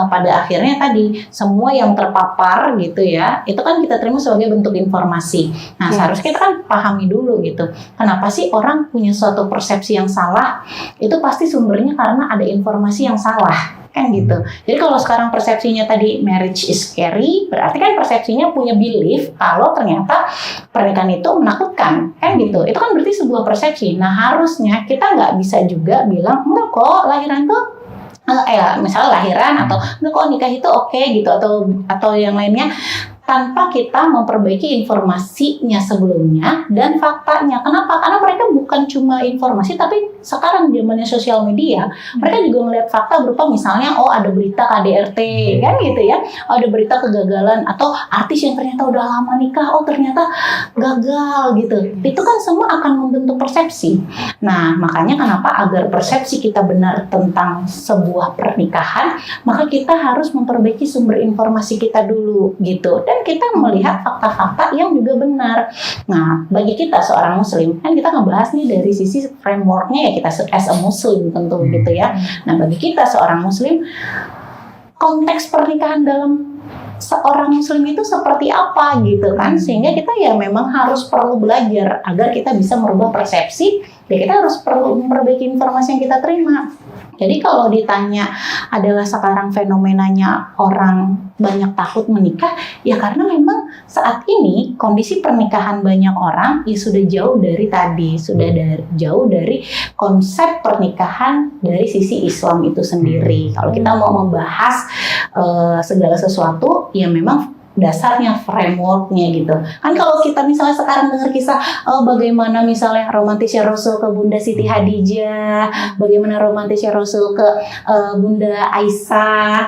pada akhirnya tadi semua yang terpapar gitu ya, itu kan kita terima sebagai bentuk informasi. Nah, seharusnya kita kan pahami dulu gitu. Kenapa sih orang punya suatu persepsi yang salah? Itu pasti sumbernya karena ada informasi yang salah. Kan gitu. Jadi kalau sekarang persepsinya tadi marriage is scary, berarti kan persepsinya punya belief kalau ternyata pernikahan itu menakutkan, kan gitu. Itu kan berarti sebuah persepsi. Nah, harusnya kita nggak bisa juga bilang enggak kok lahiran tuh misalnya lahiran atau enggak kok nikah itu oke gitu atau yang lainnya, tanpa kita memperbaiki informasinya sebelumnya dan faktanya. Kenapa? Karena mereka bukan cuma informasi, tapi sekarang zamannya sosial media, mereka juga melihat fakta berupa misalnya, oh ada berita KDRT, kan gitu ya, oh, ada berita kegagalan, atau artis yang ternyata udah lama nikah, oh ternyata gagal gitu. Itu kan semua akan membentuk persepsi. Nah, makanya kenapa agar persepsi kita benar tentang sebuah pernikahan, maka kita harus memperbaiki sumber informasi kita dulu gitu. Dan kita melihat fakta-fakta yang juga benar. Nah, bagi kita seorang muslim, kan kita ngebahas nih dari sisi frameworknya ya, kita as a muslim tentu gitu ya. Nah, bagi kita seorang muslim, konteks pernikahan dalam seorang muslim itu seperti apa gitu kan, sehingga kita ya memang harus perlu belajar agar kita bisa merubah persepsi, ya kita harus perlu memperbaiki informasi yang kita terima. Jadi kalau ditanya adalah sekarang fenomenanya orang banyak takut menikah, ya karena memang saat ini kondisi pernikahan banyak orang ya sudah jauh dari tadi, jauh dari konsep pernikahan dari sisi Islam itu sendiri. Kalau kita mau membahas segala sesuatu, ya memang dasarnya, frameworknya gitu. Kan kalau kita misalnya sekarang dengar kisah bagaimana misalnya romantisnya Rasul ke Bunda Siti Hadijah, bagaimana romantisnya Rasul ke Bunda Aisyah,